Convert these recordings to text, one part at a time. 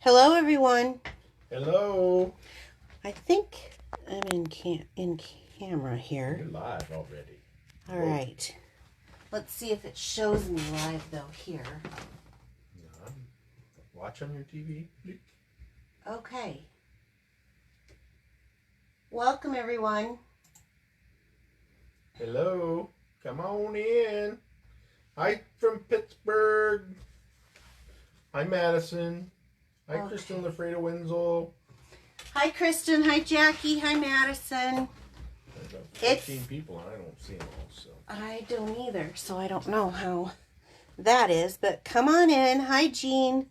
Hello, everyone. Hello. I think I'm in camera here. You're live already. All right. Let's see if it shows me live, though, here. No, watch on your TV. Okay. Welcome, everyone. Hello. Come on in. Hi from Pittsburgh. Hi, Madison. Hi, Okay. Kristen LaFredo Wenzel. Hi, Kristen. Hi, Jackie. Hi, Madison. There's about 15 people, and I don't see them all. So I don't either, so I don't know how that is. But come on in. Hi, Jean.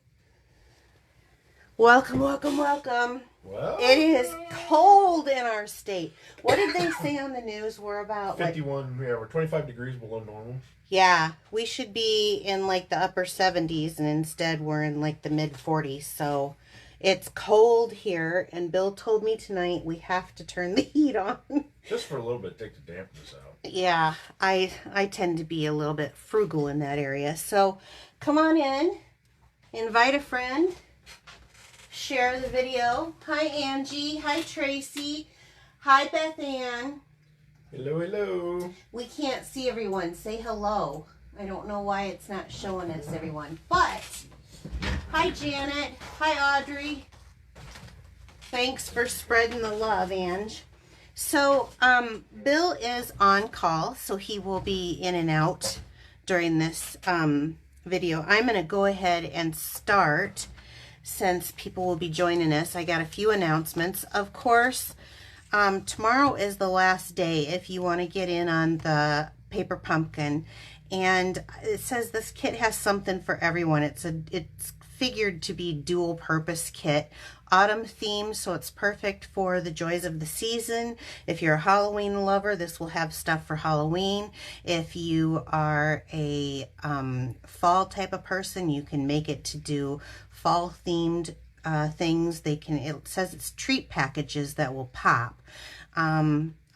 Welcome, welcome, welcome. well, It is cold in our state. What did they say on the news? We're about 51. Yeah, we're 25 degrees below normal. Yeah, we should be in like the upper 70s, and instead we're in like the mid 40s. So it's cold here, and Bill told me tonight we have to turn the heat on. Just for a little bit, take the dampness out. Yeah, I tend to be a little bit frugal in that area. So come on in, invite a friend, share the video. Hi, Angie. Hi, Tracy. Hi, Beth Ann. Hello, hello. We can't see everyone. Say hello. I don't know why it's not showing us everyone. But, hi Janet. Hi Audrey. Thanks for spreading the love, Ange. So, Bill is on call, so he will be in and out during this video. I'm going to go ahead and start since people will be joining us. I got a few announcements. Of course, tomorrow is the last day if you want to get in on the paper pumpkin, and it says this kit has something for everyone. It's figured to be dual purpose kit, autumn theme, so it's perfect for the joys of the season. If you're a Halloween lover, this will have stuff for Halloween. If you are a fall type of person, you can make it to do fall themed things. It says it's treat packages that will pop.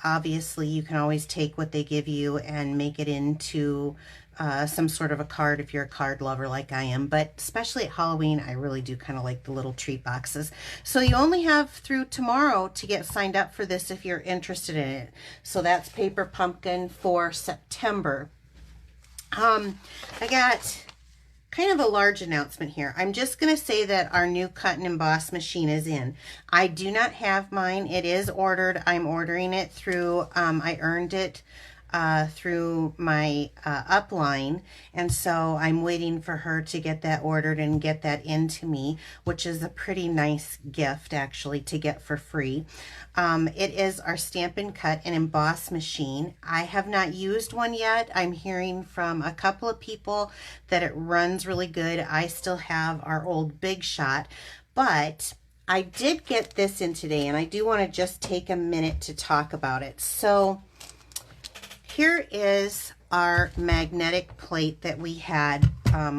Obviously you can always take what they give you and make it into some sort of a card if you're a card lover like I am, but especially at Halloween I really do kind of like the little treat boxes. So you only have through tomorrow to get signed up for this if you're interested in it. So that's paper pumpkin for September. I got kind of a large announcement here. I'm just going to say that our new cut and emboss machine is in. I do not have mine. It is ordered. I'm ordering it through, I earned it through my upline, and so I'm waiting for her to get that ordered and get that into me, which is a pretty nice gift actually to get for free. It is our Stampin' Cut and Emboss machine. I have not used one yet. I'm hearing from a couple of people that it runs really good. I still have our old Big Shot, but I did get this in today, and I do want to just take a minute to talk about it. So here is our magnetic plate that we had,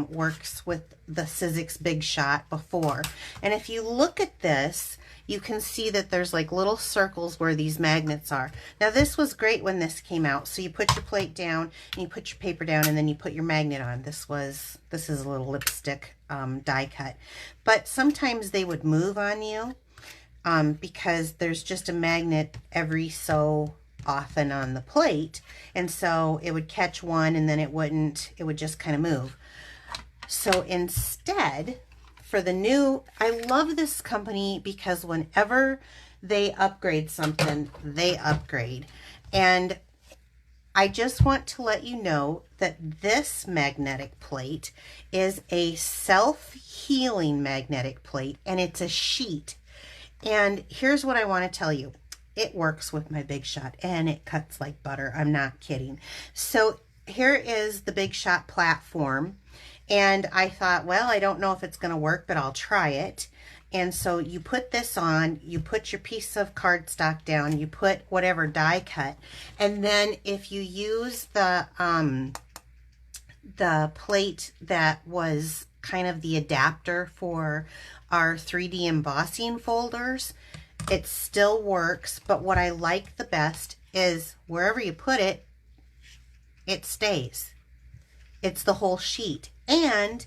works with the Sizzix Big Shot before. And if you look at this, you can see that there's like little circles where these magnets are. Now this was great when this came out. So you put your plate down and you put your paper down and then you put your magnet on. This is a little lipstick die cut. But sometimes they would move on you because there's just a magnet every so often on the plate, and so it would catch one and then it would just kind of move. So instead, for the new, I love this company because whenever they upgrade something, they upgrade. And I just want to let you know that this magnetic plate is a self-healing magnetic plate, and it's a sheet. And here's what I want to tell you. It works with my Big Shot, and it cuts like butter. I'm not kidding. So here is the Big Shot platform, and I thought, well, I don't know if it's going to work, but I'll try it. And so you put this on, you put your piece of cardstock down, you put whatever die cut, and then if you use the plate that was kind of the adapter for our 3D embossing folders, it still works, but what I like the best is wherever you put it, it stays. It's the whole sheet. And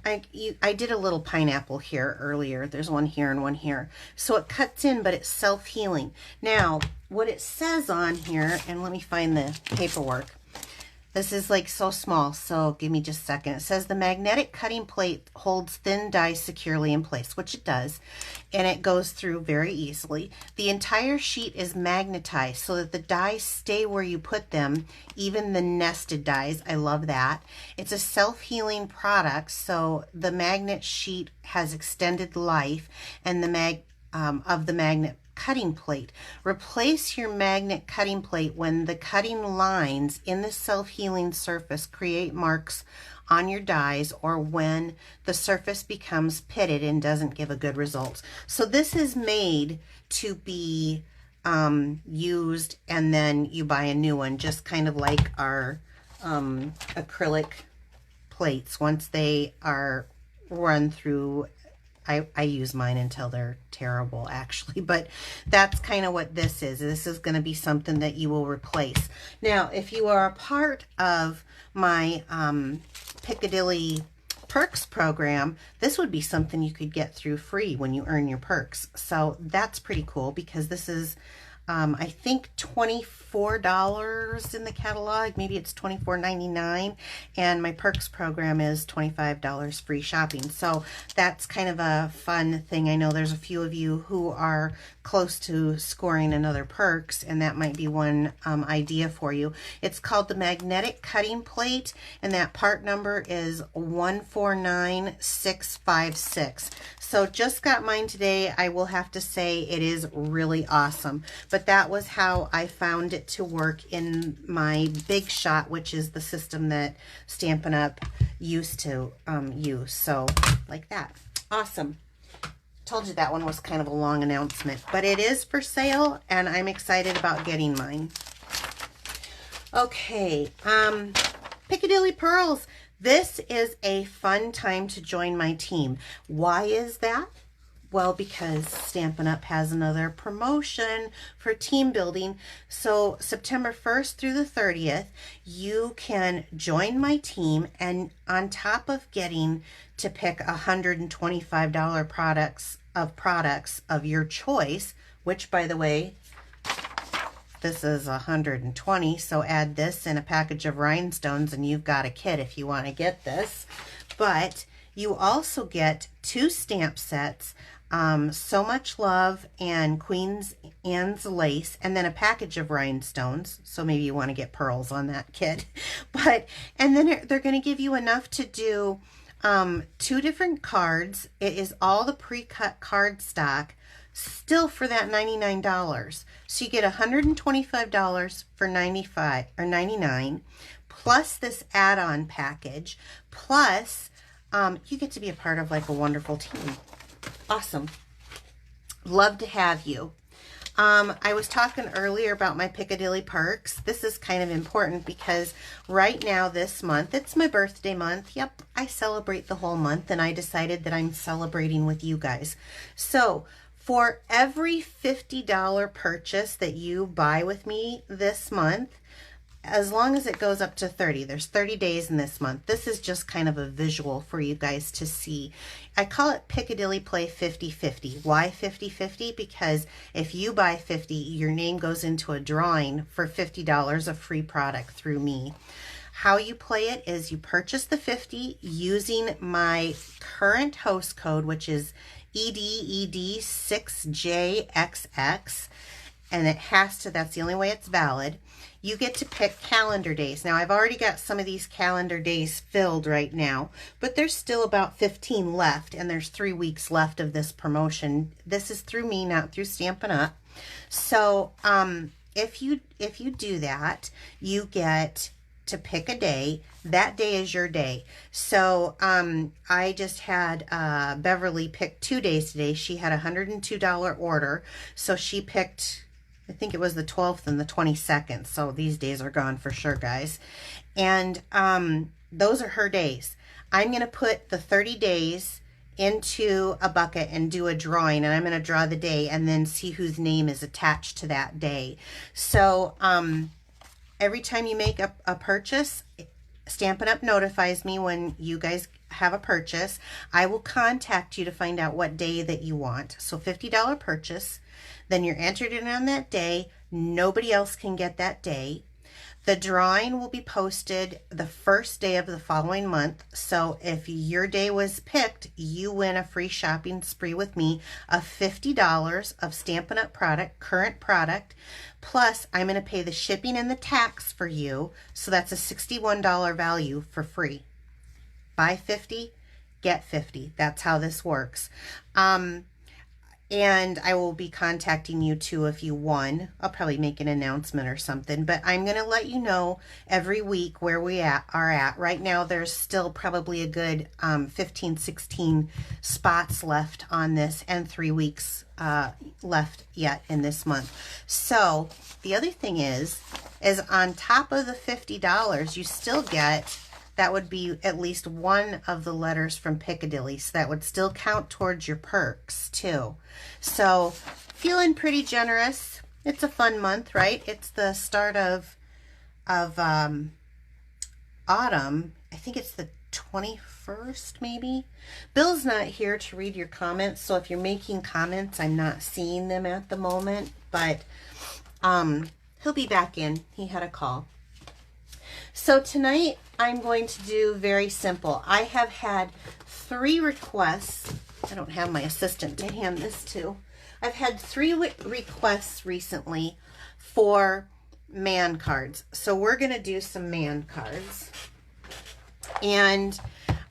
I did a little pineapple here earlier. There's one here and one here. So it cuts in, but it's self-healing. Now, what it says on here, and let me find the paperwork. This is like so small, so give me just a second. It says the magnetic cutting plate holds thin dies securely in place, which it does, and it goes through very easily. The entire sheet is magnetized so that the dies stay where you put them, even the nested dies. I love that. It's a self-healing product, so the magnet sheet has extended life, and the magnet cutting plate. Replace your magnet cutting plate when the cutting lines in the self-healing surface create marks on your dies, or when the surface becomes pitted and doesn't give a good result. So this is made to be used, and then you buy a new one, just kind of like our acrylic plates. Once they are run through, I use mine until they're terrible, actually, but that's kind of what this is. This is going to be something that you will replace. Now, if you are a part of my Piccadilly Perks program, this would be something you could get through free when you earn your perks. So that's pretty cool, because this is, I think, $24 in the catalog. Maybe it's $24.99, and my perks program is $25 free shopping. So that's kind of a fun thing. I know there's a few of you who are close to scoring another perks, and that might be one idea for you. It's called the magnetic cutting plate, and that part number is 149656. So just got mine today. I will have to say it is really awesome, but that was how I found it to work in my Big Shot, which is the system that Stampin' Up! Used to use. So like that. Awesome. Told you that one was kind of a long announcement, but it is for sale, and I'm excited about getting mine. Okay, Piccadilly Pearls. This is a fun time to join my team. Why is that? Well, because Stampin' Up! Has another promotion for team building. So September 1st through the 30th, you can join my team, and on top of getting to pick $125 products of your choice, which, by the way, this is $120, so add this in a package of rhinestones and you've got a kit if you want to get this. But you also get 2 stamp sets, So Much Love and Queen's Anne's Lace, and then a package of rhinestones. So maybe you want to get pearls on that kit. And then they're going to give you enough to do 2 different cards. It is all the pre-cut card stock, still for that $99. So you get $125 for $99, plus this add-on package, plus you get to be a part of like a wonderful team. Awesome. Love to have you. I was talking earlier about my Piccadilly Perks. This is kind of important because right now this month, it's my birthday month. Yep, I celebrate the whole month, and I decided that I'm celebrating with you guys. So for every $50 purchase that you buy with me this month, as long as it goes up to 30, there's 30 days in this month. This is just kind of a visual for you guys to see. I call it Piccadilly Play 50/50. Why 50/50? Because if you buy 50, your name goes into a drawing for $50 of free product through me. How you play it is you purchase the 50 using my current host code, which is EDED6JXX, and it has to, that's the only way it's valid. You get to pick calendar days. Now, I've already got some of these calendar days filled right now, but there's still about 15 left, and there's 3 weeks left of this promotion. This is through me, not through Stampin' Up. So if you do that, you get to pick a day. That day is your day. So I just had Beverly pick 2 days today. She had a $102 order, so she picked, I think it was the 12th and the 22nd. So these days are gone for sure, guys. And those are her days. I'm going to put the 30 days into a bucket and do a drawing, and I'm going to draw the day and then see whose name is attached to that day. So every time you make a purchase, Stampin' Up! Notifies me when you guys have a purchase. I will contact you to find out what day that you want. So $50 purchase. Then you're entered in on that day. Nobody else can get that day. The drawing will be posted the first day of the following month. So if your day was picked, you win a free shopping spree with me of $50 of Stampin' Up! Product, current product. Plus, I'm going to pay the shipping and the tax for you. So that's a $61 value for free. Buy 50, get 50. That's how this works. And I will be contacting you too if you won. I'll probably make an announcement or something, but I'm going to let you know every week where we are at. Right now, there's still probably a good 15, 16 spots left on this and 3 weeks left yet in this month. So the other thing is on top of the $50, you still get, that would be at least one of the letters from Piccadilly. So that would still count towards your perks too. So feeling pretty generous. It's a fun month, right? It's the start of autumn. I think it's the 21st maybe. Bill's not here to read your comments. So if you're making comments, I'm not seeing them at the moment, but he'll be back in. He had a call. So tonight I'm going to do very simple. I have had 3 requests. I don't have my assistant to hand this to. I've had 3 requests recently for man cards. So we're going to do some man cards. And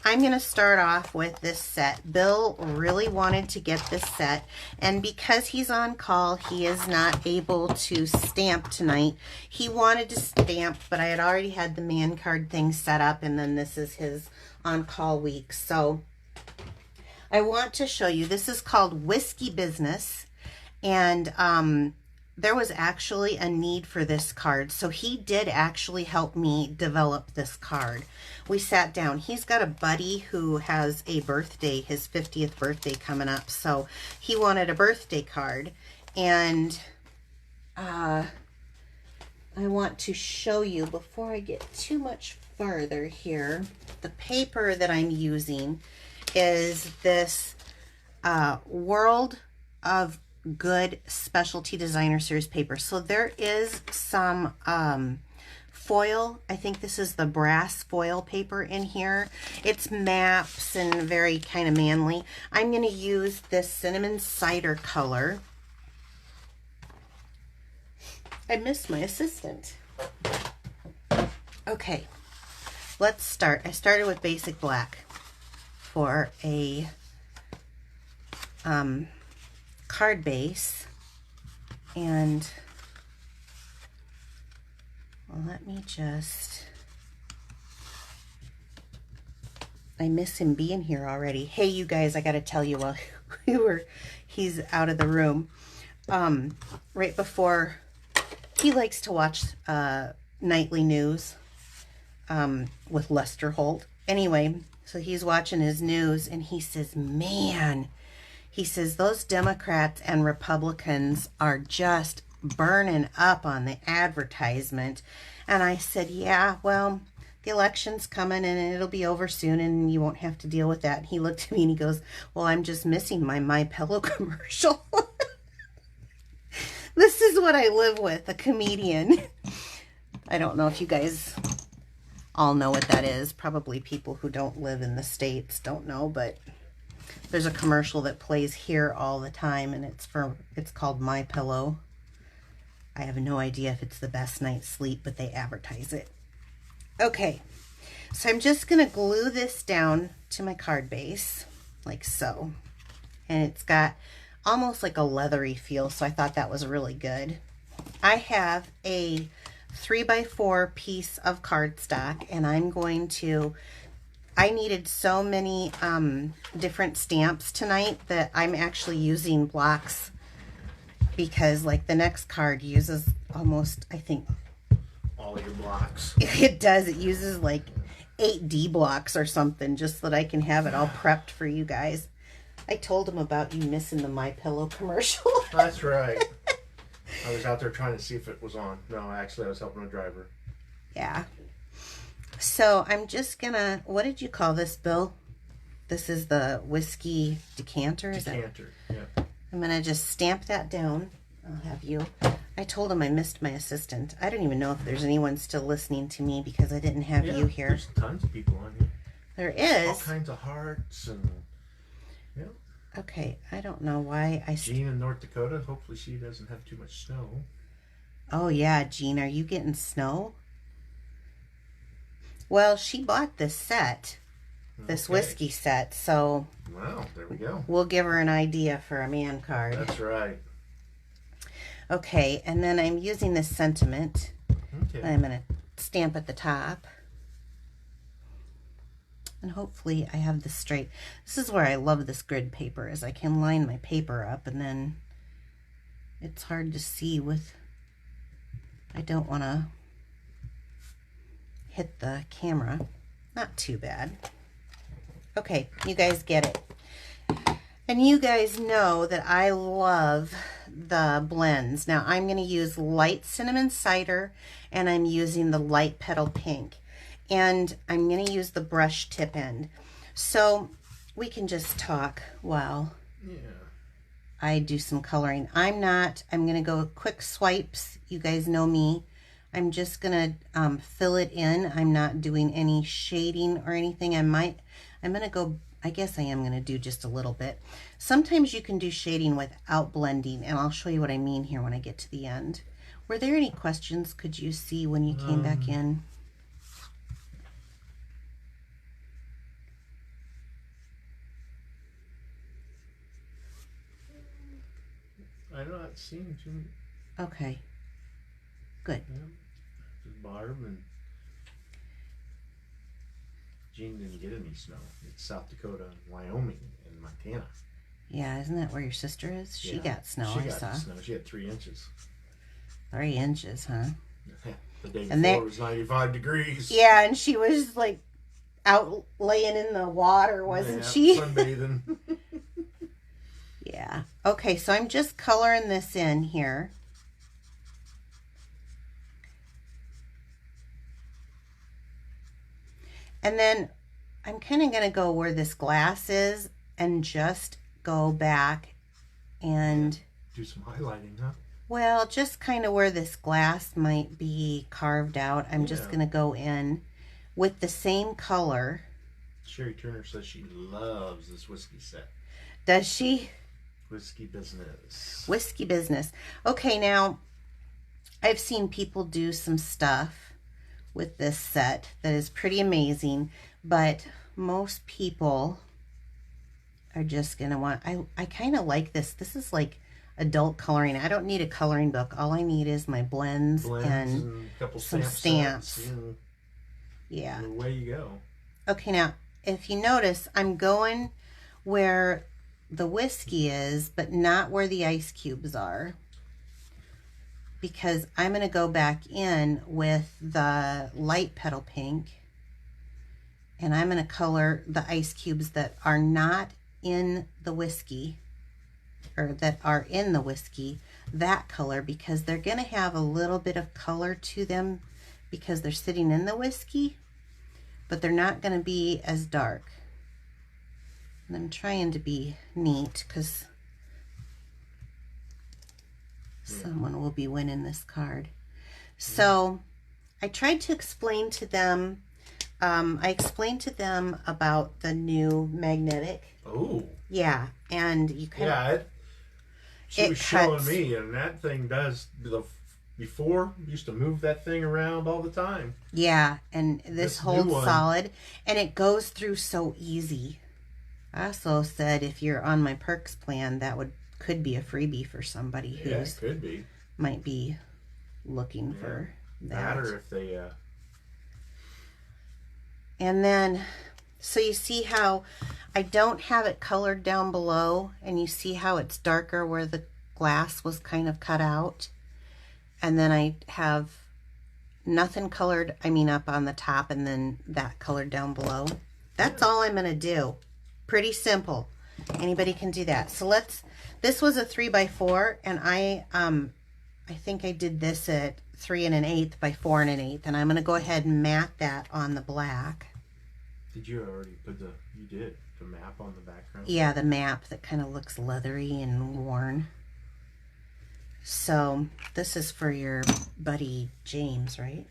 I'm going to start off with this set. Bill really wanted to get this set, and because he's on call, he is not able to stamp tonight. He wanted to stamp, but I had already had the man card thing set up, and then this is his on-call week. So I want to show you. This is called Whiskey Business, and there was actually a need for this card. So he did actually help me develop this card. We sat down. He's got a buddy who has a birthday, his 50th birthday coming up. So he wanted a birthday card. And I want to show you, before I get too much farther here, the paper that I'm using is this World of Good Specialty Designer Series paper. So there is some foil. I think this is the brass foil paper in here. It's maps and very kind of manly. I'm going to use this cinnamon cider color. I missed my assistant. Okay, let's start. I started with basic black for a card base, and well, let me just, I miss him being here already. Hey, you guys, I gotta tell you, while he's out of the room, right before, he likes to watch nightly news with Lester Holt. Anyway, so he's watching his news, and he says, man, he says, those Democrats and Republicans are just burning up on the advertisement. And I said, yeah, well, the election's coming and it'll be over soon and you won't have to deal with that. And he looked at me and he goes, well, I'm just missing my MyPillow commercial. This is what I live with, a comedian. I don't know if you guys all know what that is. Probably people who don't live in the States don't know, but there's a commercial that plays here all the time, and it's called MyPillow. I have no idea if it's the best night's sleep, but they advertise it. Okay, so I'm just going to glue this down to my card base, like so. And it's got almost like a leathery feel, so I thought that was really good. I have a 3x4 piece of cardstock, and I'm going to, I needed so many different stamps tonight that I'm actually using blocks, because like the next card uses almost, I think, all your blocks. It does. It uses like 8 D blocks or something, just so that I can have it all prepped for you guys. I told him about you missing the MyPillow commercial. That's right. I was out there trying to see if it was on. No, actually I was helping a driver. Yeah. So I'm just gonna, what did you call this, Bill? This is the whiskey decanter, is it? Decanter, yeah. I'm gonna just stamp that down. I'll have you. I told him I missed my assistant. I don't even know if there's anyone still listening to me because I didn't have you here. There's tons of people on here. There is. All kinds of hearts and, yeah. Okay, I don't know why I... Jean in North Dakota, hopefully she doesn't have too much snow. Oh yeah, Jean, are you getting snow? Well, she bought this set, this whiskey set, so... Wow, there we go. We'll give her an idea for a man card. That's right. Okay, and then I'm using this sentiment. Okay. I'm going to stamp at the top. And hopefully I have this straight. This is where I love this grid paper, is I can line my paper up and then it's hard to see with... I don't want to hit the camera. Not too bad. Okay, you guys get it. And you guys know that I love the blends. Now I'm going to use light cinnamon cider and I'm using the light petal pink. And I'm going to use the brush tip end. So we can just talk while I do some coloring. I'm going to go quick swipes. You guys know me. I'm just going to fill it in. I'm not doing any shading or anything. I'm going to go, I guess I am going to do just a little bit. Sometimes you can do shading without blending, and I'll show you what I mean here when I get to the end. Were there any questions could you see when you came back in? I'm not seeing too many. Okay, good. Yeah. Just Barb and Jean didn't get any snow. It's South Dakota, Wyoming, and Montana. Yeah, isn't that where your sister is? She got snow, I saw. Snow. She had 3 inches. 3 inches, huh? The day And before it was 95 degrees. Yeah, and she was like out laying in the water, wasn't she? Sunbathing. Yeah. Okay, so I'm just coloring this in here. And then I'm kind of going to go where this glass is and just go back and... Do some highlighting, huh? Well, just kind of where this glass might be carved out. I'm just going to go in with the same color. Sherry Turner says she loves this whiskey set. Does she? Whiskey business. Whiskey business. Okay, now I've seen people do some stuff with this set that is pretty amazing, but most people are just going to want... I kind of like this. This is like adult coloring. I don't need a coloring book. All I need is my blends and a couple some stamps. Yeah. And away you go. Okay, now, if you notice, I'm going where the whiskey is, but not where the ice cubes are. Because I'm going to go back in with the light petal pink. And I'm going to color the ice cubes that are not in the whiskey, or that are in the whiskey, that color, because they're going to have a little bit of color to them because they're sitting in the whiskey, but they're not going to be as dark. And I'm trying to be neat because someone will be winning this card. So I tried to explain to them, I explained to them about the new magnetic. Oh. Yeah, and you can... She was showing me, and that thing does... Before, used to move that thing around all the time. Yeah, and this holds solid, and it goes through so easy. I also said if you're on my perks plan, that could be a freebie for somebody who could be. Might be looking for that. Or if they... And then, so you see how I don't have it colored down below, and you see how it's darker where the glass was kind of cut out. And then I have nothing colored, up on the top, and then that colored down below. That's all I'm going to do. Pretty simple. Anybody can do that. So this was a 3x4, and I think I did this at 3 1/8 by 4 1/8, and I'm going to go ahead and mat that on the black. Did you already put the map on the background? Yeah, the map that kind of looks leathery and worn. So this is for your buddy James, right?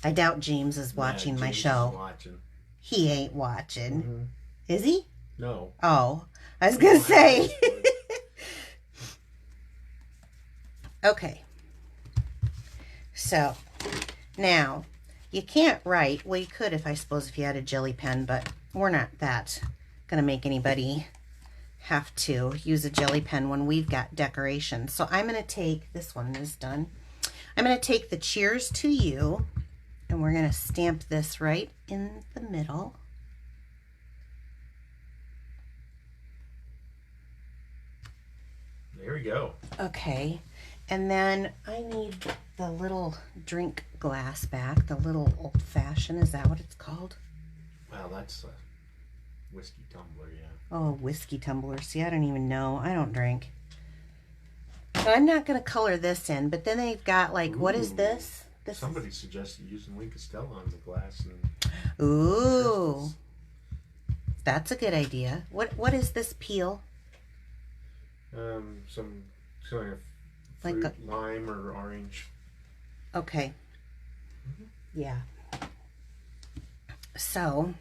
I doubt James is watching my show. Is watching. He ain't watching. Mm-hmm. Is he? No. Oh, I was going to say. Okay. So, now, you can't write. Well, you could, I suppose, if you had a jelly pen, but we're not that going to make anybody have to use a jelly pen when we've got decorations. So I'm going to take, this one is done. I'm going to take the Cheers to You, and we're going to stamp this right in the middle. There we go. Okay. And then I need the little drink glass back, the little old-fashioned. Is that what it's called? Well, that's a whiskey tumbler, yeah. Oh, whiskey tumbler. See, I don't even know. I don't drink. So I'm not going to color this in, but then they've got, like, what is this? Somebody suggested using Link Estella on the glass. Ooh. That's a good idea. What is this peel? Some kind of fruit, like lime or orange. Okay. Yeah. So,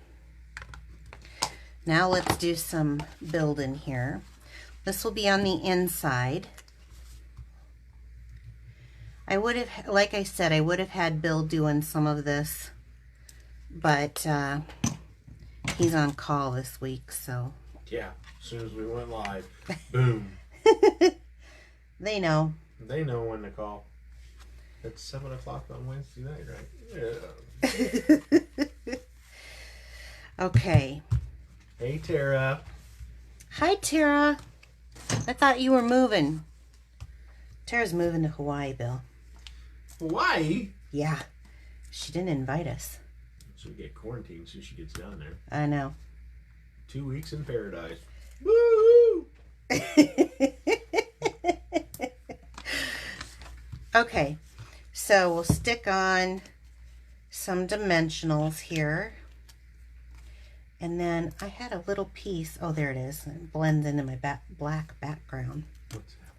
now let's do some building here. This will be on the inside. I would have, like I said, I would have had Bill doing some of this, but he's on call this week, so. Yeah, as soon as we went live, boom. They know. They know when to call. It's 7 o'clock on Wednesday night, right? Yeah. Okay. Hey, Tara. Hi, Tara. I thought you were moving. Tara's moving to Hawaii, Bill. Hawaii? Yeah. She didn't invite us. She'll get quarantined so she gets down there. I know. 2 weeks in paradise. Woo! Okay, so we'll stick on some dimensionals here. And then I had a little piece. Oh, there it is. It blends into my black background. What's that?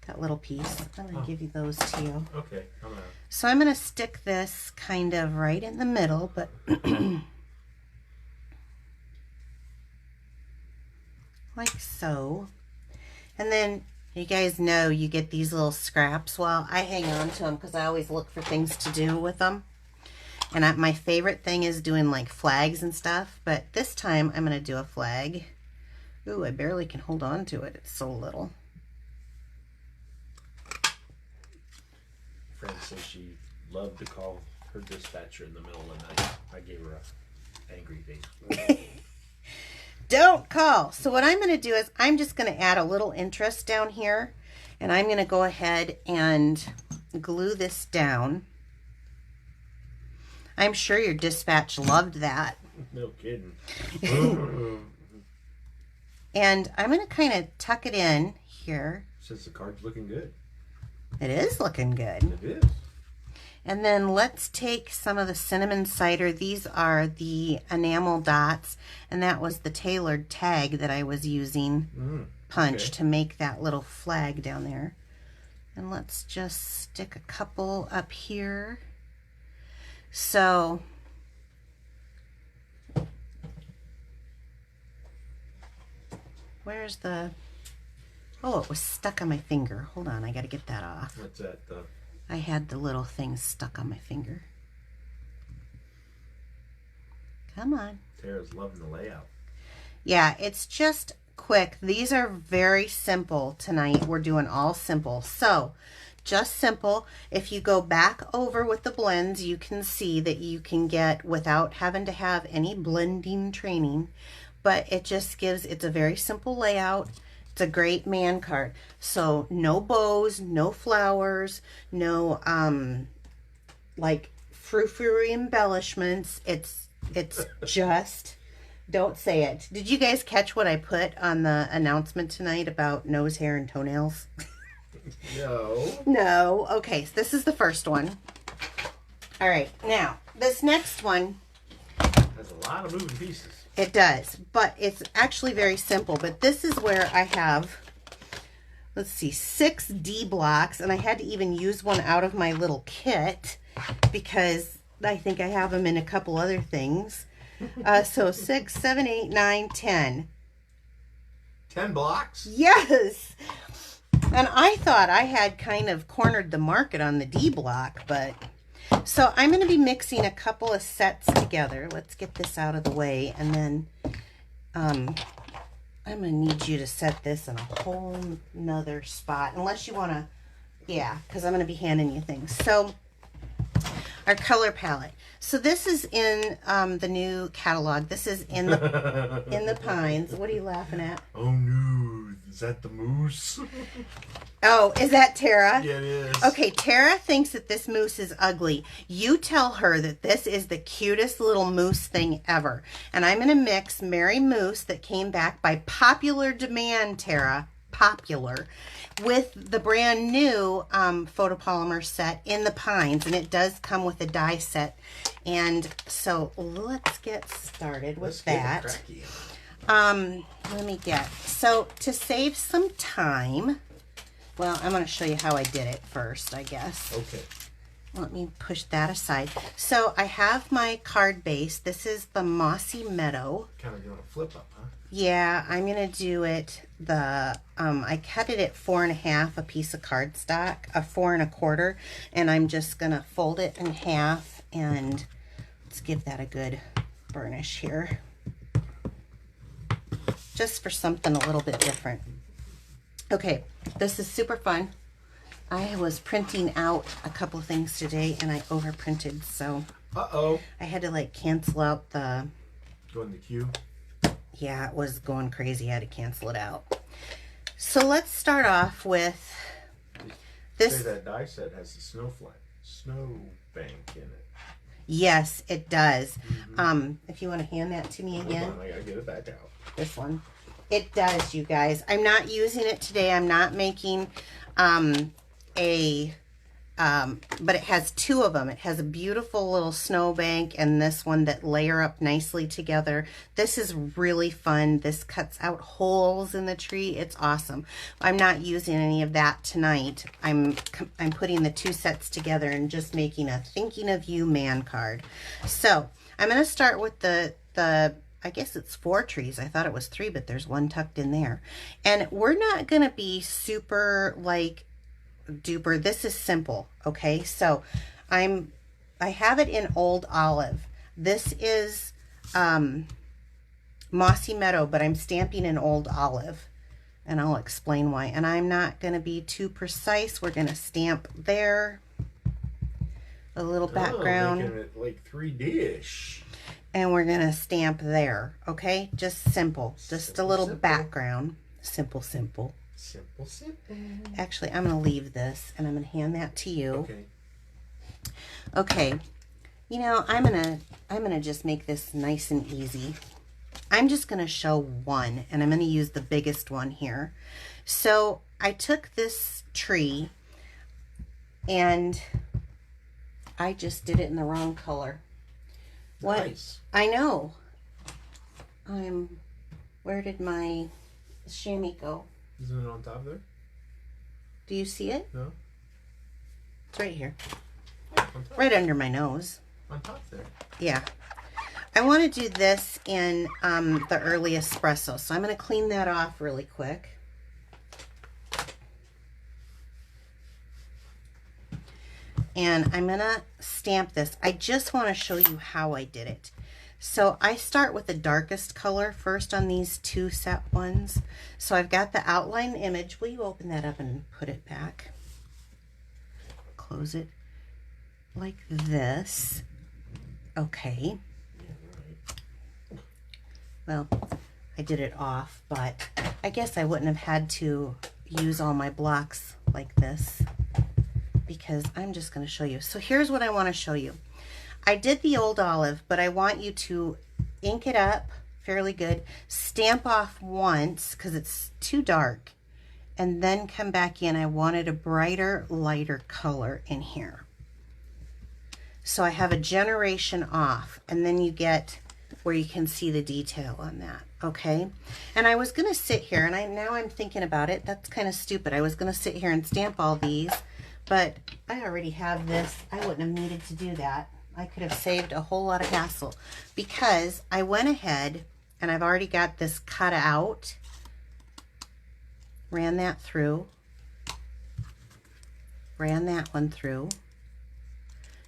That little piece. I'm going to give you those to you. Okay, I'm out. So I'm going to stick this kind of right in the middle, but like so. And then you guys know you get these little scraps. Well, I hang on to them because I always look for things to do with them. And my favorite thing is doing like flags and stuff. But this time I'm going to do a flag. Ooh, I barely can hold on to it. It's so little. Friend says she loved to call her dispatcher in the middle of the night. I gave her a angry face. Don't call. So what I'm going to do is I'm just going to add a little interest down here. And I'm going to go ahead and glue this down. I'm sure your dispatch loved that. No kidding. And I'm going to kind of tuck it in here. Says the card's looking good. It is looking good. It is. And then let's take some of the cinnamon cider. These are the enamel dots, and that was the tailored tag that I was using, punch, to make that little flag down there. And let's just stick a couple up here. So, where's the, oh, it was stuck on my finger. Hold on, I got to get that off. What's that? I had the little thing stuck on my finger. Come on. Tara's loving the layout. Yeah, it's just quick. These are very simple tonight. We're doing all simple. So, just simple. If you go back over with the blends, you can see that you can get without having to have any blending training. But it just gives, it's a very simple layout. It's a great man card. So no bows, no flowers, no like frou-frou embellishments. It's just, don't say it. Did you guys catch what I put on the announcement tonight about nose, hair, and toenails? No. No. Okay, so this is the first one. All right, now, this next one has a lot of moving pieces. It does, but it's actually very simple. But this is where I have, let's see, 6 D blocks, and I had to even use one out of my little kit because I think I have them in a couple other things. So 6, 7, 8, 9, 10. 10 blocks? Yes. And I thought I had kind of cornered the market on the D block, but so I'm going to be mixing a couple of sets together. Let's get this out of the way, and then I'm going to need you to set this in a whole nother spot, unless you want to, yeah, because I'm going to be handing you things. So our color palette. So this is in the new catalog. This is in the pines. What are you laughing at? Oh no, is that the moose? Oh, is that Tara? Yeah, it is. Okay, Tara thinks that this moose is ugly. You tell her that this is the cutest little moose thing ever. And I'm going to mix Mary Moose that came back by popular demand, Tara, popular, with the brand new photopolymer set in the pines. And it does come with a die set. And so let's get started with that. Let me get, so to save some time, well, I'm going to show you how I did it first, I guess. Okay. Let me push that aside. So I have my card base. This is the Mossy Meadow. Kind of doing a flip up, huh? Yeah, I'm going to do it I cut it at 4.5 a piece of cardstock, 4 1/4, and I'm just going to fold it in half, and let's give that a good burnish here. Just for something a little bit different. Okay, this is super fun. I was printing out a couple things today and I overprinted, so I had to like cancel out the... Go in the queue? Yeah, it was going crazy. I had to cancel it out. So let's start off with this. Say that die set has the snow bank in it. Yes, it does. If you want to hand that to me again. Hold on, I gotta get it back out. This one. It does, you guys. I'm not using it today. I'm not making but it has 2 of them. It has a beautiful little snowbank and this one that layer up nicely together. This is really fun. This cuts out holes in the tree. It's awesome. I'm not using any of that tonight. I'm putting the 2 sets together and just making a Thinking of You man card. So I'm going to start with the I guess it's 4 trees. I thought it was 3, but there's 1 tucked in there. And we're not going to be super like duper. This is simple. Okay. So I have it in Old Olive. This is Mossy Meadow, but I'm stamping in Old Olive, and I'll explain why. And I'm not going to be too precise. We're going to stamp there. A little background. Making it like 3D-ish. And we're going to stamp there, okay? Just simple. Just a little background. Simple, simple. Simple, simple. Actually, I'm going to leave this, and I'm going to hand that to you. Okay. Okay. You know, I'm going to just make this nice and easy. I'm just going to show one, and I'm going to use the biggest one here. So I took this tree, and I just did it in the wrong color. What? Nice. I know. Where did my chamois go? Isn't it on top there? Do you see it? No. It's right here. Yeah, on top. Right under my nose. On top there. Yeah. I want to do this in the early espresso, so I'm going to clean that off really quick. And I'm going to stamp this. I just want to show you how I did it. So I start with the darkest color first on these 2 set ones. So I've got the outline image. Will you open that up and put it back? Close it like this. Okay. Well, I did it off, but I guess I wouldn't have had to use all my blocks like this, because I'm just going to show you. So here's what I want to show you. I did the Old Olive, but I want you to ink it up fairly good, stamp off once because it's too dark, and then come back in. I wanted a brighter, lighter color in here. So I have a generation off, and then you get where you can see the detail on that, okay? And I was gonna sit here, and now I'm thinking about it, that's kind of stupid. I was gonna sit here and stamp all these, but I already have this. I wouldn't have needed to do that. I could have saved a whole lot of hassle because I went ahead and I've already got this cut out, ran that through, ran that one through.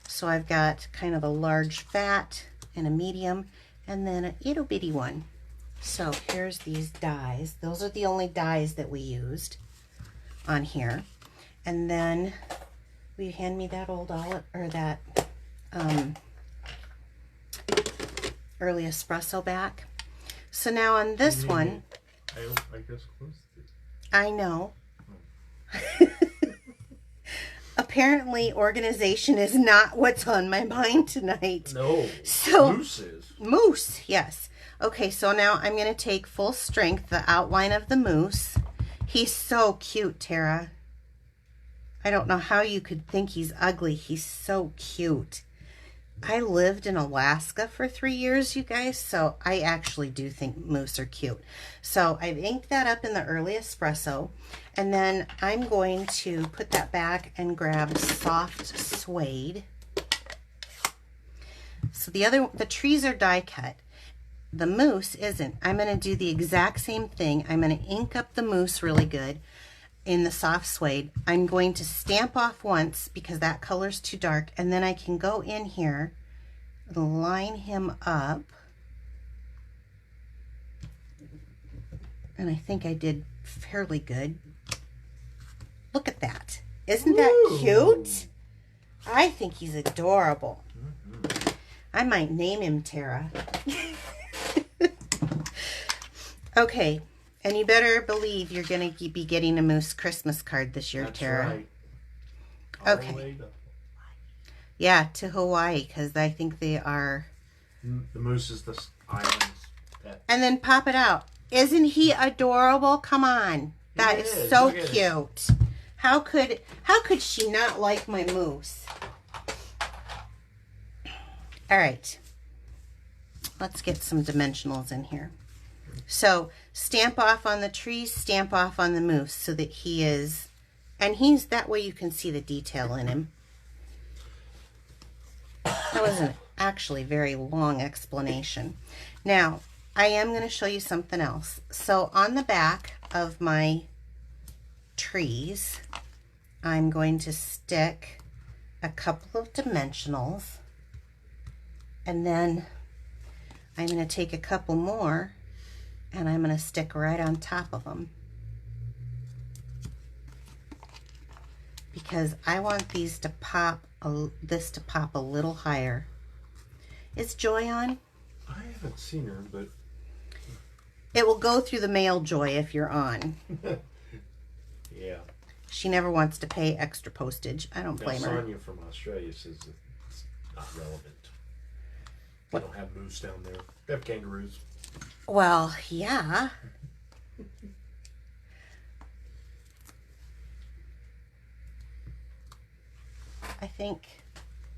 So I've got kind of a large fat and a medium and then an itty bitty one. So here's these dies. Those are the only dies that we used on here. And then will you hand me that old olive, or that early espresso back? So now on this one, I guess close to. I know. Apparently organization is not what's on my mind tonight. No. So Moose is. Moose, yes. Okay, so now I'm going to take full strength, the outline of the moose. He's so cute, Tara. I don't know how you could think he's ugly. He's so cute. I lived in Alaska for 3 years, you guys, so I actually do think moose are cute. So I've inked that up in the early espresso, and then I'm going to put that back and grab soft suede. So the trees are die cut. The moose isn't. I'm going to do the exact same thing. I'm going to ink up the moose really good in the soft suede. I'm going to stamp off once because that color's too dark, and then I can go in here and line him up. And I think I did fairly good. Look at that. Isn't that cute? I think he's adorable. I might name him Tara. Okay. And you better believe you're going to be getting a moose Christmas card this year, Tara. Right. Okay. Yeah, to Hawaii, because I think they are. The moose is the island's pet. And then pop it out. Isn't he adorable? Come on. That is so cute. How could she not like my moose? All right. Let's get some dimensionals in here. So stamp off on the trees, stamp off on the moose so that he is, and he's, that way you can see the detail in him. That was an actually very long explanation. Now, I am going to show you something else. So on the back of my trees, I'm going to stick a couple of dimensionals, and then I'm going to take a couple more and I'm going to stick right on top of them, because I want these to pop, this to pop a little higher. Is Joy on? I haven't seen her, but it will go through the mail, Joy, if you're on. Yeah. She never wants to pay extra postage. I don't blame her. Sonia from Australia says it's not relevant. They don't have moose down there. They have kangaroos. Well, yeah. I think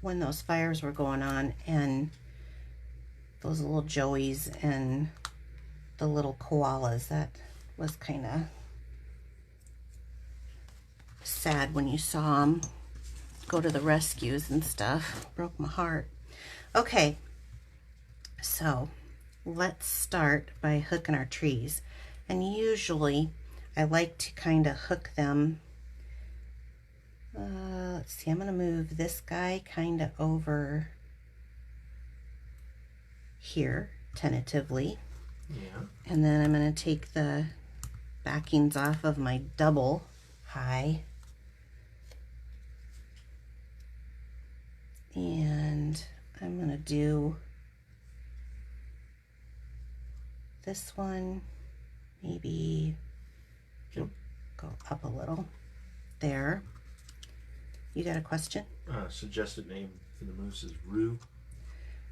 when those fires were going on and those little joeys and the little koalas, that was kind of sad when you saw them go to the rescues and stuff. Broke my heart. Okay, so let's start by hooking our trees. And usually I like to kind of hook them. Let's see, I'm going to move this guy kind of over here tentatively. Yeah. And then I'm going to take the backings off of my double high. And I'm going to do this one, maybe go up a little. There. You got a question? Suggested name for the moose is Roo.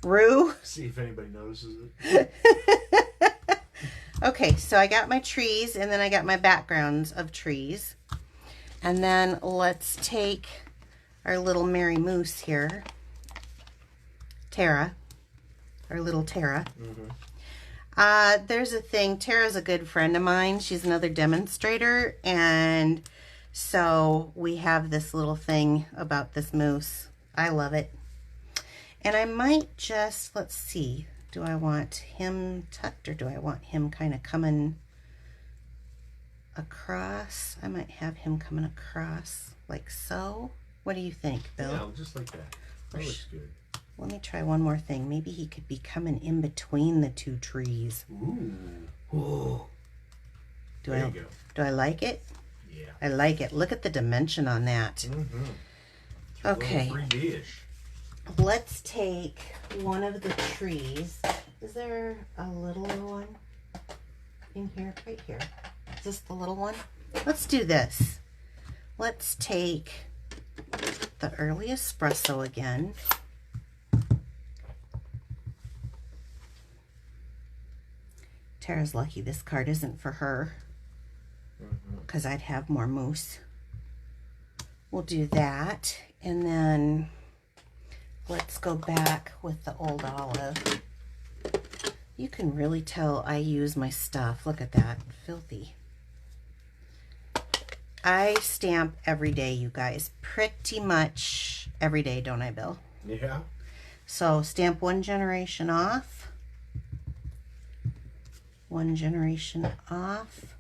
Roo? See if anybody notices it. Okay, so I got my trees, and then I got my backgrounds of trees. And then let's take our little Mary Moose here, Tara, our little Tara. There's a thing, Tara's a good friend of mine. She's another demonstrator, and so we have this little thing about this moose. I love it. And I might just, let's see, do I want him tucked or do I want him kind of coming across? I might have him coming across like so. What do you think, Bill? Yeah, just like that. That looks good. Let me try one more thing. Maybe he could be coming in between the two trees. Ooh. Ooh. There you go. Do I like it? Yeah. I like it. Look at the dimension on that. Okay. 3D-ish. Let's take one of the trees. Is there a littler one in here? Right here. Is this the little one? Let's do this. Let's take the early espresso again. Tara's lucky this card isn't for her, because I'd have more mousse. We'll do that, and then let's go back with the old olive. You can really tell I use my stuff. Look at that, filthy. I stamp every day, you guys. Pretty much every day, don't I, Bill? Yeah. So stamp one generation off. One generation off.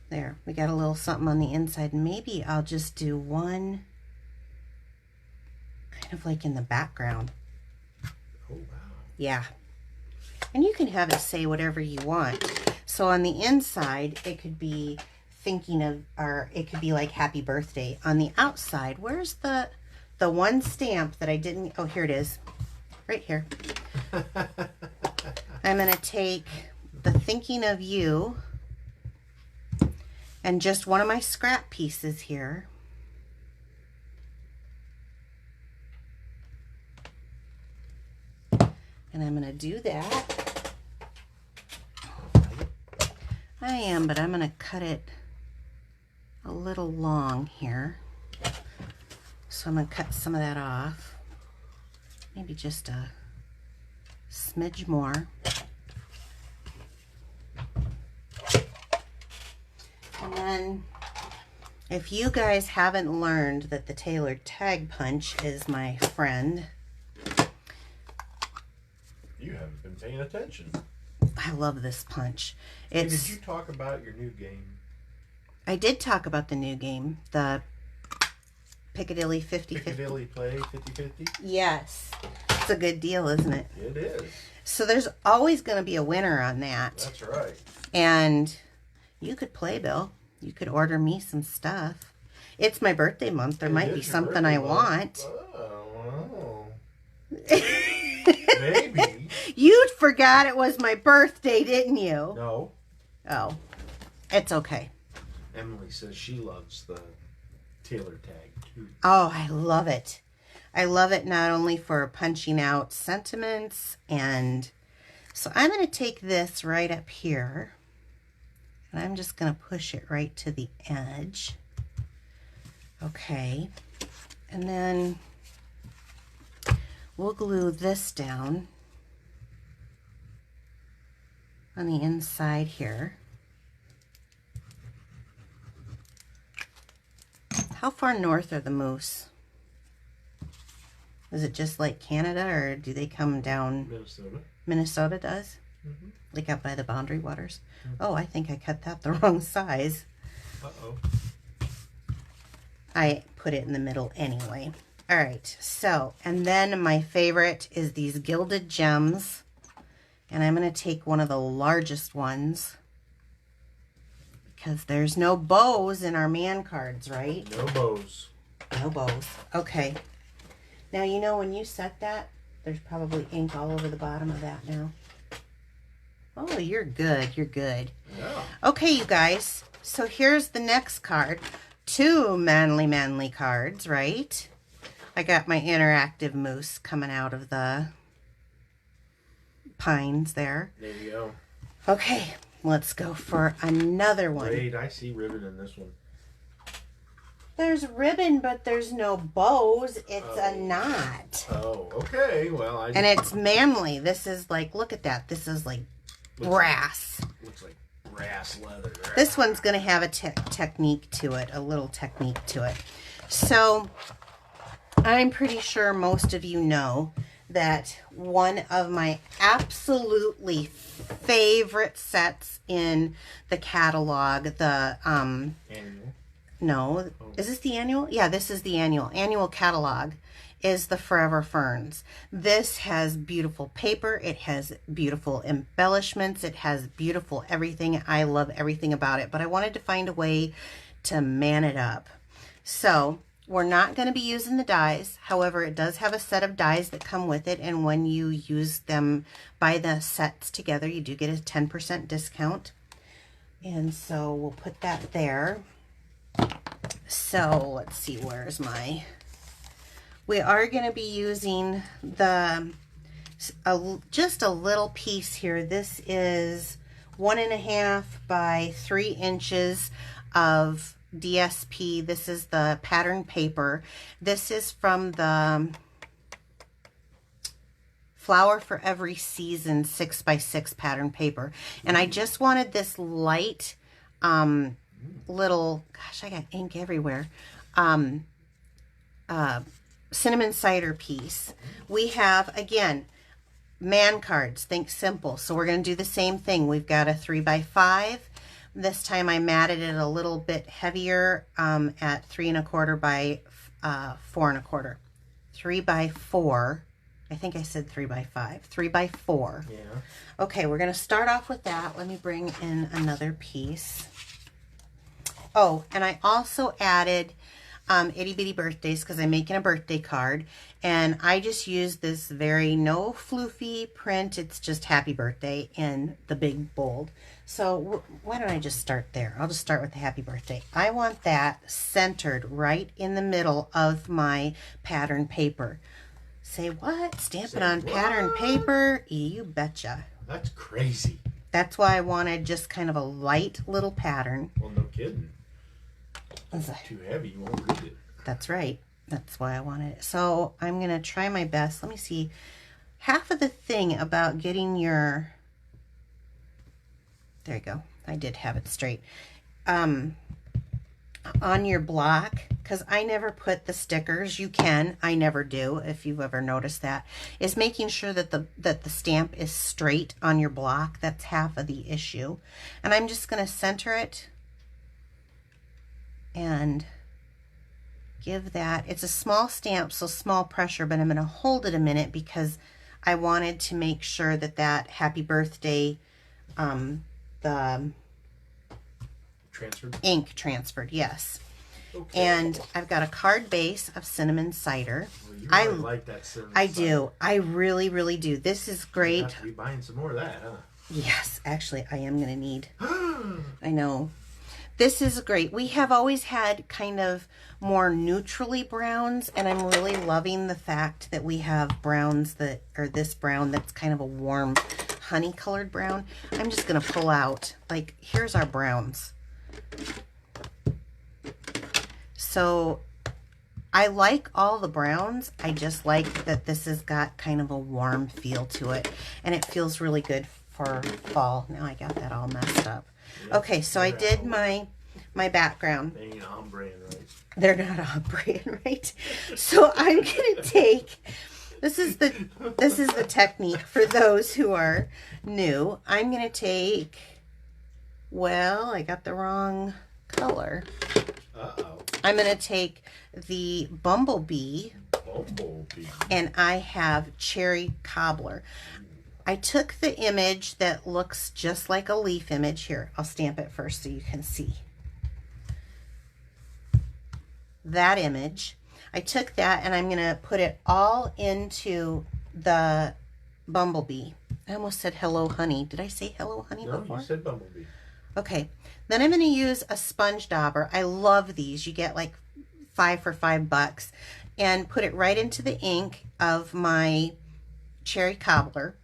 There, we got a little something on the inside. Maybe I'll just do one kind of like in the background. Oh, wow. Yeah. And you can have it say whatever you want. So on the inside, it could be thinking of, or it could be like happy birthday. On the outside, where's the one stamp that I didn't, oh, here it is. Right here. I'm going to take the thinking of you and just one of my scrap pieces here. And I'm going to do that. I am, but I'm going to cut it a little long here. So I'm going to cut some of that off. Maybe just a smidge more. And then, if you guys haven't learned that the tailored tag punch is my friend, you haven't been paying attention. I love this punch. Hey, did you talk about your new game? I did talk about the new game, the Piccadilly 50-50. Piccadilly play 50-50? Yes. It's a good deal, isn't it? It is. So there's always going to be a winner on that. That's right. And you could play, Bill. You could order me some stuff. It's my birthday month. There might be something I want. Oh, maybe. You forgot it was my birthday, didn't you? No. Oh, it's okay. Emily says she loves the tailor tag too. Oh, I love it. I love it not only for punching out sentiments, and so I'm going to take this right up here. And I'm just going to push it right to the edge. Okay. And then we'll glue this down on the inside here. How far north are the moose? Is it just like Canada, or do they come down? Minnesota. Minnesota does? Mm-hmm. Like up by the boundary waters. Oh, I think I cut that the wrong size. Uh-oh. I put it in the middle anyway. All right, so, and then my favorite is these Gilded Gems. And I'm going to take one of the largest ones, because there's no bows in our man cards, right? No bows. No bows. Okay. Now, you know, when you set that, there's probably ink all over the bottom of that now. Oh, you're good. You're good. Yeah. Okay, you guys. So here's the next card. Two manly cards, right? I got my interactive moose coming out of the pines there. There you go. Okay. Let's go for another one. Wait, I see ribbon in this one. There's ribbon, but there's no bows. It's a knot. Oh, okay. Well, and it's manly. This is like, look at that. This is like brass. Looks like brass leather. This one's going to have a technique to it, a little technique to it. So I'm pretty sure most of you know that one of my absolutely favorite sets in the catalog, the Annual? no, is this the annual? Yeah, this is the annual catalog, is the Forever Ferns. This has beautiful paper. It has beautiful embellishments. It has beautiful everything. I love everything about it, but I wanted to find a way to man it up. So we're not going to be using the dies. However, it does have a set of dies that come with it, and when you use them, buy the sets together, you do get a 10% discount. And so we'll put that there. So let's see, where's my... We are going to be using the just a little piece here. This is 1.5 by 3 inches of DSP. This is the pattern paper. This is from the Flower for Every Season 6x6 pattern paper. And I just wanted this light little, gosh, I got ink everywhere, cinnamon cider piece. We have, again, man cards. Think simple. So we're going to do the same thing. We've got a 3x5. This time I matted it a little bit heavier at 3.25 by 4.25. 3x4. I think I said 3x5. 3x4. Yeah. Okay, we're going to start off with that. Let me bring in another piece. Oh, and I also added itty bitty birthdays because I'm making a birthday card, and I just used this very no floofy print. It's just happy birthday in the big bold. So why don't I just start there? I'll just start with the happy birthday. I want that centered right in the middle of my pattern paper. Say what? Stamp it on pattern paper? You betcha. That's crazy. That's why I wanted just kind of a light little pattern. Well, no kidding. It's too heavy, you won't read it. That's right. That's why I wanted it. So I'm going to try my best. Let me see. Half of the thing about getting your... There you go. I did have it straight. On your block, because I never put the stickers. You can. I never do, if you've ever noticed that. Is making sure that the stamp is straight on your block. That's half of the issue. And I'm just going to center it and give that, it's a small stamp, so small pressure, but I'm going to hold it a minute because I wanted to make sure that that happy birthday, the transferred ink transferred, yes. Okay. And I've got a card base of cinnamon cider. Well, you really like that cinnamon I cider. do. I really, really do. This is great. You have to be buying some more of that, huh? Yes, actually, I am going to need. I know. This is great. We have always had kind of more neutrally browns, and I'm really loving the fact that we have browns that, or this brown that's kind of a warm honey colored brown. I'm just going to pull out, like, here's our browns. So I like all the browns. I just like that this has got kind of a warm feel to it, and it feels really good for fall. Now I got that all messed up. Okay, so I did my background. They ain't ombre right. They're not ombre right. So I'm gonna take. This is the technique for those who are new. I'm gonna take. Well, I got the wrong color. Uh-oh. I'm gonna take the bumblebee. Bumblebee. And I have cherry cobbler. I took the image that looks just like a leaf image. Here, I'll stamp it first so you can see. That image. I took that and I'm going to put it all into the bumblebee. I almost said hello honey. Did I say hello honey before? No, you said bumblebee. Okay. Then I'm going to use a sponge dauber. I love these. You get like 5 for $5. And put it right into the ink of my cherry cobbler.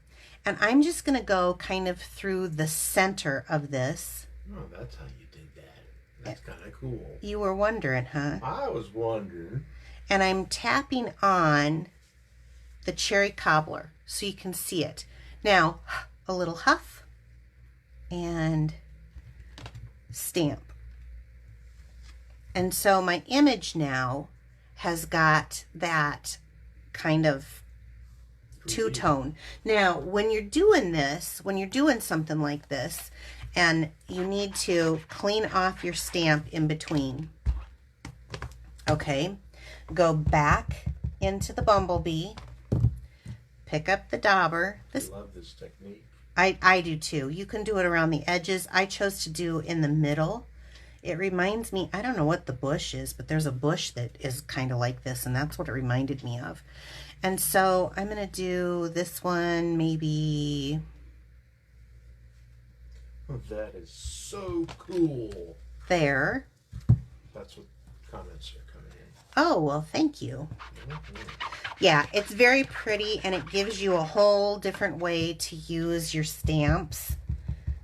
And I'm just going to go kind of through the center of this. Oh, that's how you did that. That's kind of cool. You were wondering, huh? I was wondering. And I'm tapping on the cherry cobbler so you can see it. Now, a little huff and stamp. And so my image now has got that kind of two-tone. Now, when you're doing this, when you're doing something like this, and you need to clean off your stamp in between, okay, go back into the bumblebee, pick up the dauber. I love this technique. I do too. You can do it around the edges. I chose to do in the middle. It reminds me, I don't know what the bush is, but there's a bush that is kind of like this, and that's what it reminded me of. And so I'm going to do this one maybe... Oh, that is so cool. There. That's what comments are coming in. Oh, well, thank you. Yeah, it's very pretty, and it gives you a whole different way to use your stamps.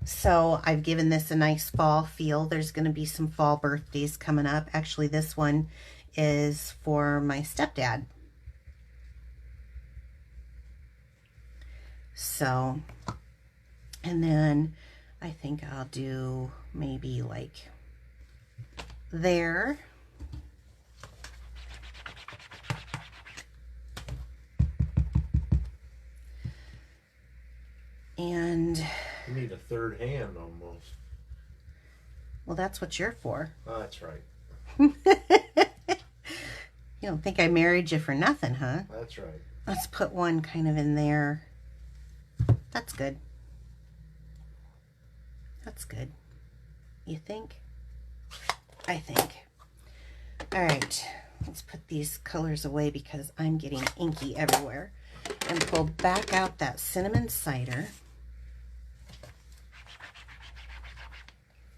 So I've given this a nice fall feel. There's going to be some fall birthdays coming up. Actually, this one is for my stepdad. So, and then I think I'll do maybe like there. And you need a third hand almost. Well, that's what you're for. Oh, that's right. You don't think I married you for nothing, huh? That's right. Let's put one kind of in there. That's good. That's good. You think? I think. All right. Let's put these colors away because I'm getting inky everywhere. And pull back out that cinnamon cider.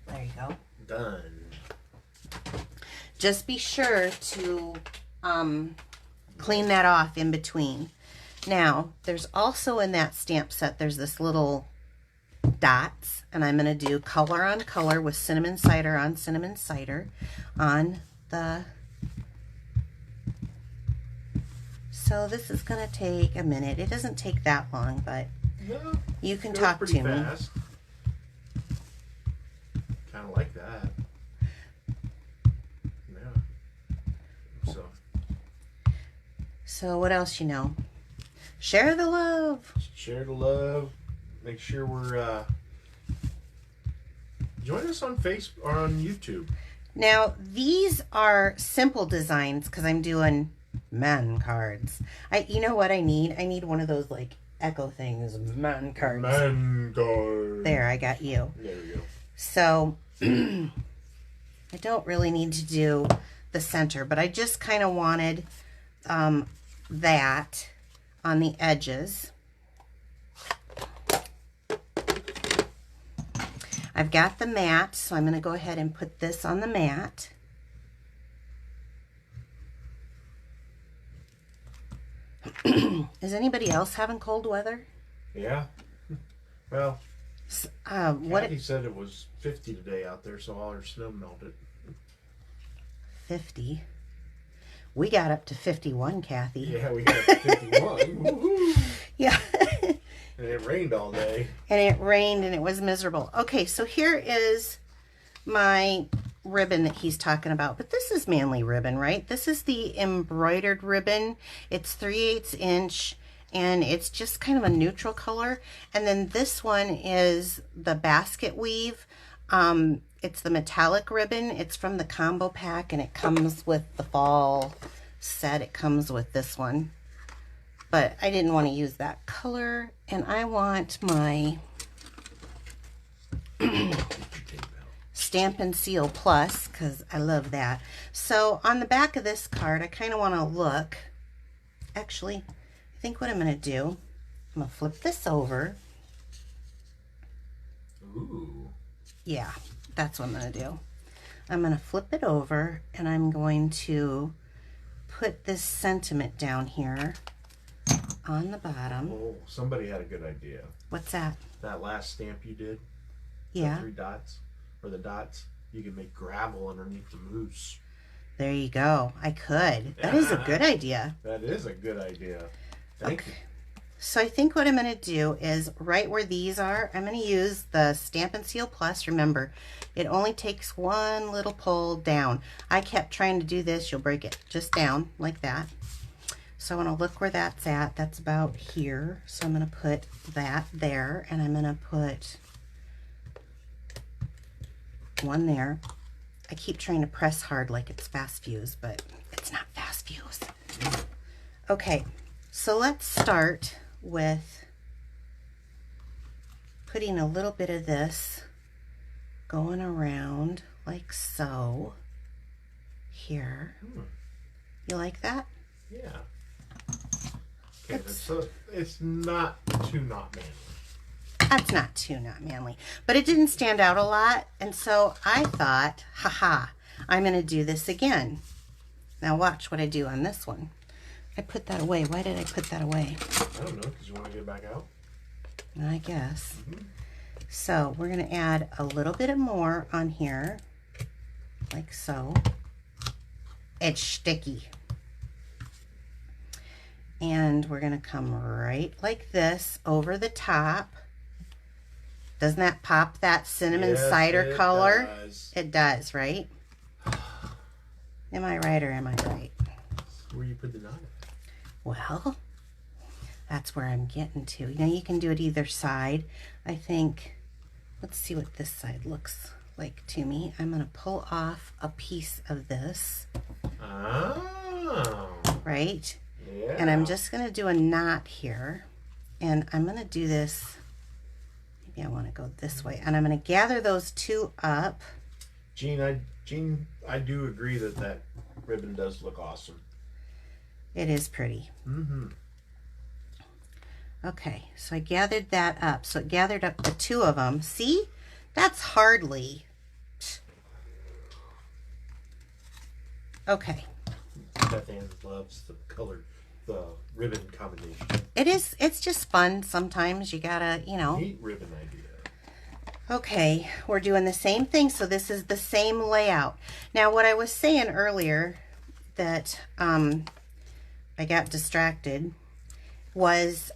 There you go. Done. Just be sure to clean that off in between. Now, there's also in that stamp set, there's this little dots, and I'm going to do color on color with cinnamon cider on cinnamon cider on the... So this is going to take a minute. It doesn't take that long, but no, you can talk to me. Fast. Kind of like that. Yeah. So what else you know? Share the love. Share the love. Make sure we're join us on Facebook or on YouTube. Now these are simple designs because I'm doing man cards. You know what I need? I need one of those like echo things. Man cards. Man cards. There, I got you. There we go. So I don't really need to do the center, but I just kind of wanted that on the edges. I've got the mat, so I'm going to go ahead and put this on the mat. Is anybody else having cold weather? Yeah. Well, what Kathy said it was 50 today out there, so all her snow melted. 50? We got up to 51, Kathy. Yeah, we got up to 51. Woohoo! Yeah. And it rained all day. And it rained and it was miserable. Okay, so here is my ribbon that he's talking about. But this is manly ribbon, right? This is the embroidered ribbon. It's 3/8 inch and it's just kind of a neutral color. And then this one is the basket weave. It's the metallic ribbon. It's from the combo pack and it comes with the fall set. It comes with this one. But I didn't want to use that color, and I want my Stampin' Seal Plus because I love that. So on the back of this card, I kind of want to look. Actually, I think what I'm going to do, I'm going to flip this over. Ooh. Yeah, that's what I'm going to do. I'm going to flip it over, and I'm going to put this sentiment down here on the bottom. Oh, somebody had a good idea. What's that? That last stamp you did. Yeah. The 3 dots or the dots. You can make gravel underneath the moose. There you go. I could. That is a good idea. That is a good idea. Thank you. So I think what I'm going to do is right where these are, I'm going to use the Stampin' Seal Plus. Remember, it only takes one little pull down. I kept trying to do this. You'll break it just down like that. So I want to look where that's at. That's about here. So I'm going to put that there, and I'm going to put one there. I keep trying to press hard like it's fast fuse, but it's not fast fuse. Okay, so let's start with putting a little bit of this going around like so here. You like that? Yeah. Okay, it's not too not manly. That's not too not manly, but it didn't stand out a lot, and so I thought, haha, I'm going to do this again. Now watch what I do on this one. I put that away. Why did I put that away? I don't know, because you want to get it back out? I guess. So we're going to add a little bit more on here, like so. It's sticky. And we're going to come right like this over the top. Doesn't that pop that cinnamon cider color? Does. It does, right? Am I right or am I right? Where you put the knot? Well, that's where I'm getting to. You know, you can do it either side. I think, let's see what this side looks like to me. I'm going to pull off a piece of this. Oh. Right? Yeah. And I'm just going to do a knot here. And I'm going to do this. Maybe I want to go this way. And I'm going to gather those two up. Jean, I do agree that ribbon does look awesome. It is pretty. Okay, so I gathered that up. So it gathered up the two of them. See? That's hardly. Okay. Beth Ann loves the ribbon combination. It is. It's just fun. Sometimes you gotta, you know. Neat ribbon idea. Okay, we're doing the same thing. So this is the same layout. Now, what I was saying earlier that I got distracted was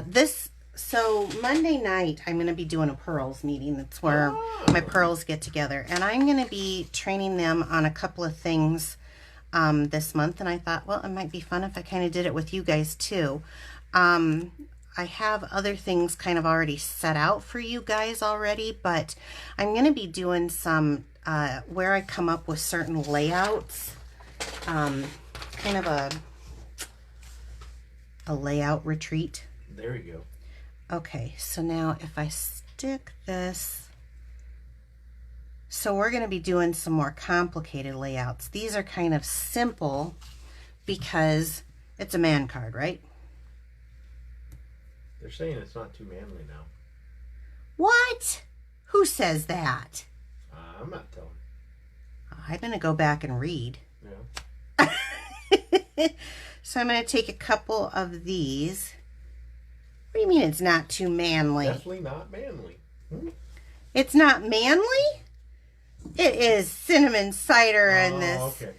this. So Monday night, I'm going to be doing a pearls meeting. That's where my pearls get together. And I'm going to be training them on a couple of things this month. And I thought, well, it might be fun if I kind of did it with you guys too. I have other things kind of already set out for you guys already, but I'm going to be doing some where I come up with certain layouts, kind of a layout retreat. There you go. Okay, so now if I stick this, so we're going to be doing some more complicated layouts. These are kind of simple because it's a man card, right? They're saying it's not too manly now. What? Who says that? I'm not telling. I'm going to go back and read. Yeah. So I'm going to take a couple of these. What do you mean it's not too manly? Definitely not manly. It's not manly? It is cinnamon cider in this. Okay.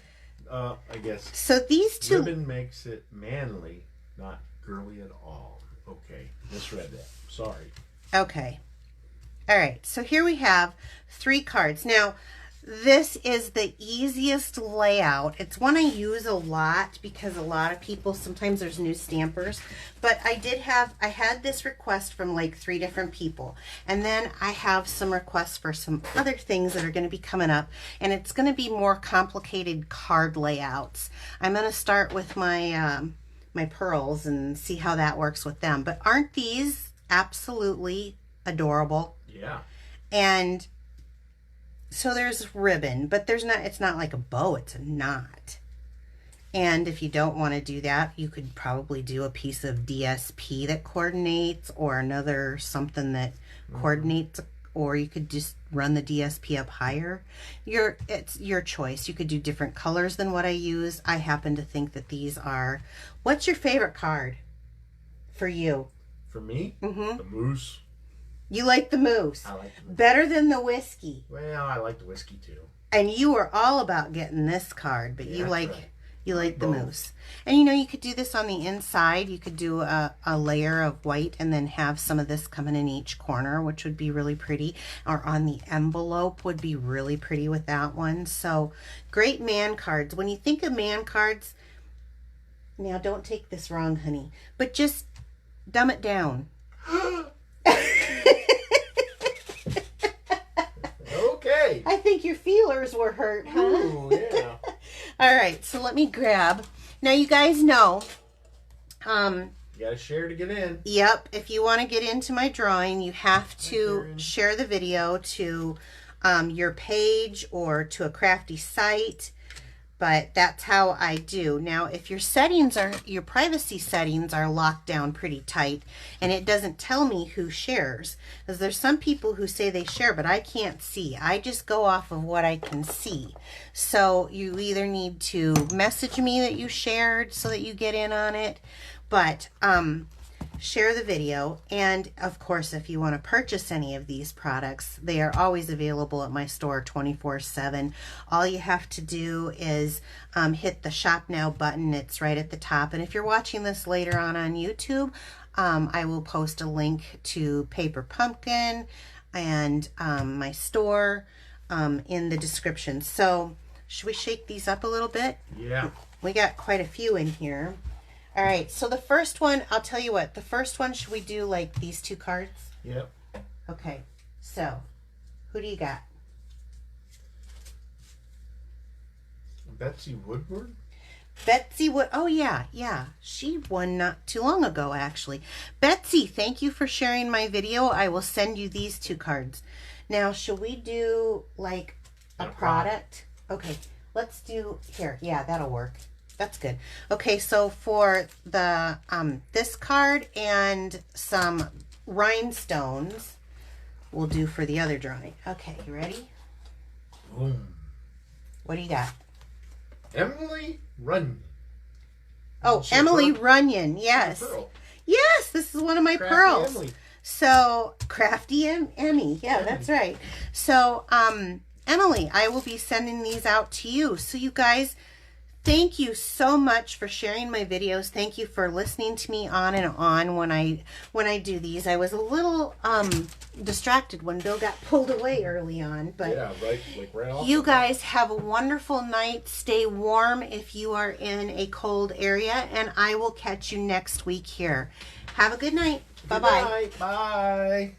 I guess. So these two. Ribbon makes it manly, not girly at all. Okay. Misread that. Sorry. Okay. All right. So here we have 3 cards. Now, this is the easiest layout. It's one I use a lot because a lot of people, sometimes there's new stampers, but I had this request from like 3 different people. And then I have some requests for some other things that are going to be coming up, and it's going to be more complicated card layouts. I'm going to start with my, my pearls and see how that works with them. But aren't these absolutely adorable? Yeah. And so there's ribbon, but it's not like a bow, it's a knot. And if you don't want to do that, you could probably do a piece of DSP that coordinates, or another something that coordinates or you could just run the DSP up higher. It's your choice. You could do different colors than what I use. I happen to think that these are... What's your favorite card for you? For me? Mm-hmm. The moose. You like the moose? I like the moose. Better than the whiskey. Well, I like the whiskey too. And you were all about getting this card, but Yeah, you like... right. You like the Both. moose. And you know, you could do this on the inside. You could do a layer of white and then have some of this coming in each corner, which would be really pretty. Or on the envelope would be really pretty with that one. So great man cards. When you think of man cards, now don't take this wrong, honey, but just dumb it down. Okay. I think your feelers were hurt, huh? Ooh, yeah. All right, so let me grab. Now you guys know. You gotta share to get in. Yep, if you want to get into my drawing, you have to share the video to your page or to a crafty site. But that's how I do. Now, if your privacy settings are locked down pretty tight and it doesn't tell me who shares, because there's some people who say they share, but I can't see. I just go off of what I can see. So you either need to message me that you shared so that you get in on it, but share the video. And of course, if you want to purchase any of these products, they are always available at my store 24/7. All you have to do is hit the shop now button. It's right at the top. And if you're watching this later on YouTube, I will post a link to Paper Pumpkin and my store in the description. So should we shake these up a little bit? Yeah. We got quite a few in here. All right, so the first one, I'll tell you what, the first one, should we do like these two cards? Yep. Okay, so who do you got? Betsy Woodward? Betsy Wood. Oh, yeah. She won not too long ago, actually. Betsy, thank you for sharing my video. I will send you these two cards. Now, should we do like a product? Okay, let's do here. Yeah, that'll work. That's good. Okay, so for the this card and some rhinestones, we'll do for the other drawing. Okay, you ready? Boom. What do you got? Emily Runyon. Oh, Emily Runyon. Yes. Yes, this is one of my Crafty pearls. Emily. So, Crafty Emmy. Yeah, that's right. So, Emily, I will be sending these out to you. So, you guys, thank you so much for sharing my videos. Thank you for listening to me on and on when I do these. I was a little distracted when Bill got pulled away early on, but yeah, right off. you guys have a wonderful night. Stay warm if you are in a cold area, and I will catch you next week here. Have a good night. Bye-bye. Bye.